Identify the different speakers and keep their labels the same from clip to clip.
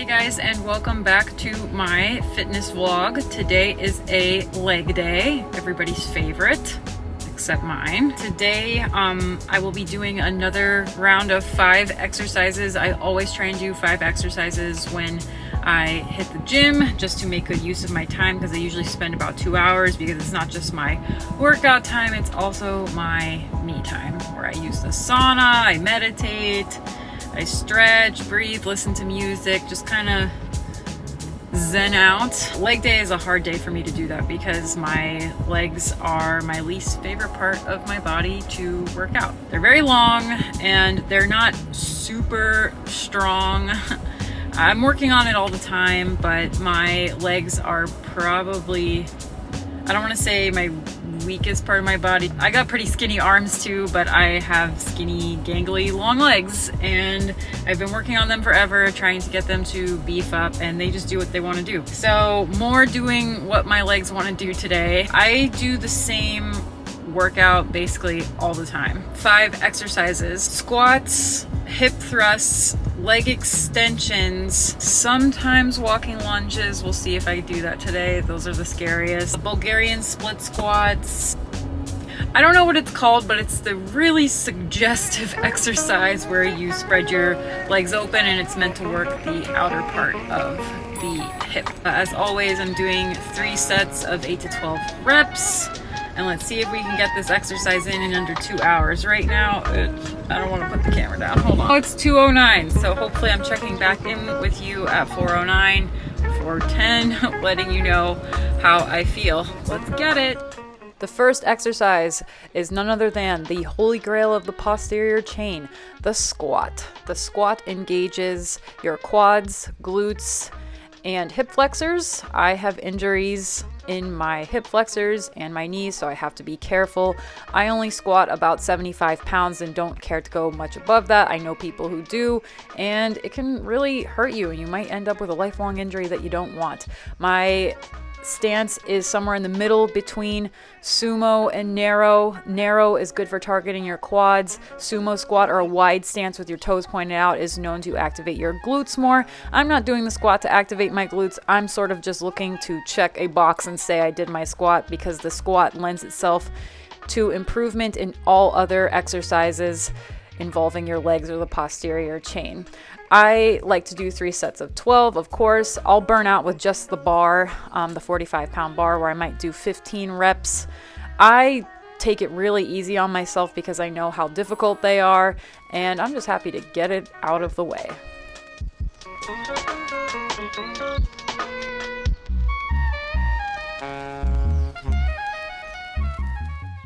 Speaker 1: Hey guys, and welcome back to my fitness vlog. Today is a leg day, everybody's favorite, except mine. Today, I will be doing another round of 5 exercises. I always try and do 5 exercises when I hit the gym, just to make good use of my time, because I usually spend about 2 hours, because it's not just my workout time, it's also my me time, where I use the sauna, I meditate, I stretch, breathe, listen to music, just kind of zen out. Leg day is a hard day for me to do that because my legs are my least favorite part of my body to work out. They're very long and they're not super strong. I'm working on it all the time, but my legs are probably, I don't want to say my weakest part of my body. I got pretty skinny arms too, but I have skinny, gangly, long legs, and I've been working on them forever, trying to get them to beef up, and they just do what they want to do. So more doing what my legs want to do today. I do the same workout basically all the time. 5 exercises: squats, hip thrusts, leg extensions, sometimes walking lunges. We'll see if I do that today. Those are the scariest. Bulgarian split squats. I don't know what it's called, but it's the really suggestive exercise where you spread your legs open and it's meant to work the outer part of the hip. As always, I'm doing 3 sets of 8 to 12 reps. And let's see if we can get this exercise in under 2 hours. Right now, I don't want to put the camera down. Hold on. Oh, it's 2:09, so hopefully I'm checking back in with you at 4:09, 4:10, letting you know how I feel. Let's get it. The first exercise is none other than the holy grail of the posterior chain, the squat. The squat engages your quads, glutes, and hip flexors. I have injuries in my hip flexors and my knees, so I have to be careful. I only squat about 75 pounds and don't care to go much above that. I know people who do, and it can really hurt you, and you might end up with a lifelong injury that you don't want. My stance is somewhere in the middle between sumo and narrow. Narrow is good for targeting your quads. Sumo squat, or a wide stance with your toes pointed out, is known to activate your glutes more. I'm not doing the squat to activate my glutes. I'm sort of just looking to check a box and say I did my squat, because the squat lends itself to improvement in all other exercises involving your legs or the posterior chain. I like to do 3 sets of 12, of course. I'll burn out with just the bar, the 45-pound bar, where I might do 15 reps. I take it really easy on myself because I know how difficult they are, and I'm just happy to get it out of the way.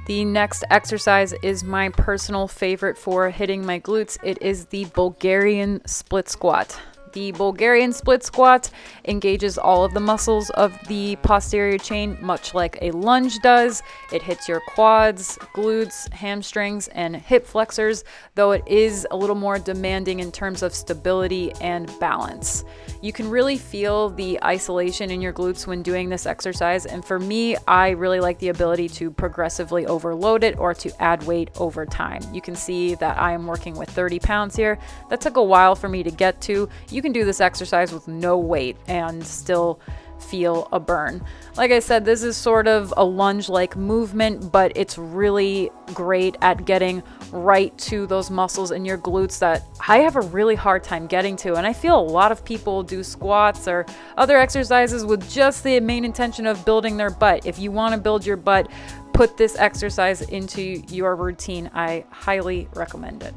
Speaker 1: The next exercise is my personal favorite for hitting my glutes. It is the Bulgarian split squat. The Bulgarian split squat engages all of the muscles of the posterior chain, much like a lunge does. It hits your quads, glutes, hamstrings, and hip flexors, though it is a little more demanding in terms of stability and balance. You can really feel the isolation in your glutes when doing this exercise, and for me, I really like the ability to progressively overload it or to add weight over time. You can see that I am working with 30 pounds here. That took a while for me to get to. You can do this exercise with no weight and still feel a burn. Like I said, this is sort of a lunge-like movement, but it's really great at getting right to those muscles in your glutes that I have a really hard time getting to. And I feel a lot of people do squats or other exercises with just the main intention of building their butt. If you want to build your butt, put this exercise into your routine. I highly recommend it.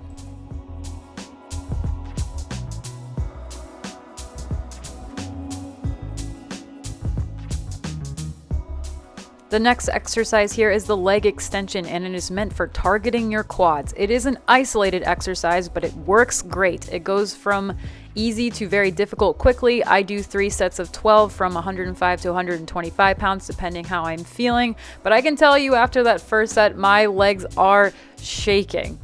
Speaker 1: The next exercise here is the leg extension, and it is meant for targeting your quads. It is an isolated exercise, but it works great. It goes from easy to very difficult quickly. I do 3 sets of 12 from 105 to 125 pounds, depending how I'm feeling. But I can tell you after that first set, my legs are shaking.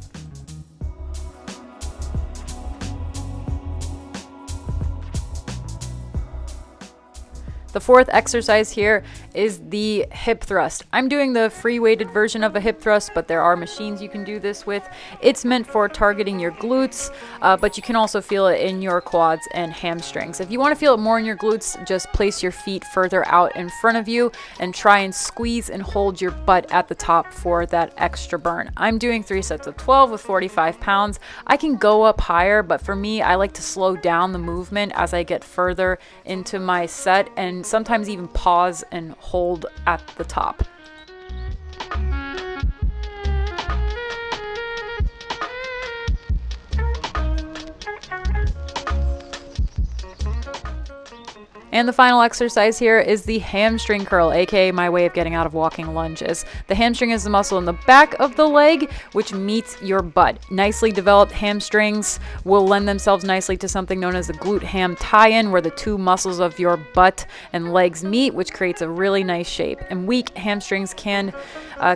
Speaker 1: The fourth exercise here is the hip thrust. I'm doing the free weighted version of a hip thrust, but there are machines you can do this with. It's meant for targeting your glutes, but you can also feel it in your quads and hamstrings. If you want to feel it more in your glutes, just place your feet further out in front of you and try and squeeze and hold your butt at the top for that extra burn. I'm doing 3 sets of 12 with 45 pounds. I can go up higher, but for me, I like to slow down the movement as I get further into my set, and sometimes even pause and hold at the top. And the final exercise here is the hamstring curl, aka my way of getting out of walking lunges. The hamstring is the muscle in the back of the leg, which meets your butt. Nicely developed hamstrings will lend themselves nicely to something known as the glute ham tie-in, where the two muscles of your butt and legs meet, which creates a really nice shape. And weak hamstrings can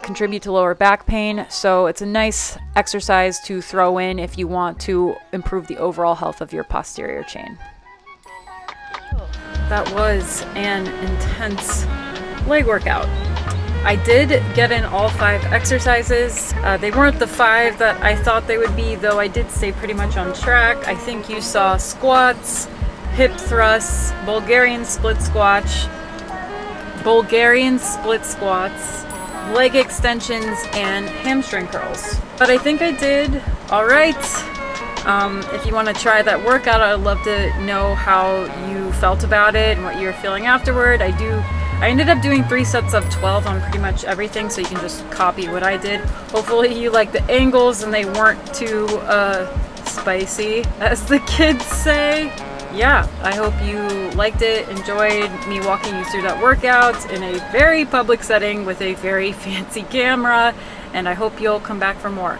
Speaker 1: contribute to lower back pain, so it's a nice exercise to throw in if you want to improve the overall health of your posterior chain. That was an intense leg workout. I did get in all 5 exercises. They weren't the 5 that I thought they would be, though I did stay pretty much on track. I think you saw squats, hip thrusts, Bulgarian split squats, leg extensions, and hamstring curls. But I think I did all right. If you want to try that workout, I'd love to know how you felt about it and what you're feeling afterward. I ended up doing 3 sets of 12 on pretty much everything, so you can just copy what I did. Hopefully you like the angles and they weren't too spicy, as the kids say. Yeah, I hope you liked it, enjoyed me walking you through that workout in a very public setting with a very fancy camera, and I hope you'll come back for more.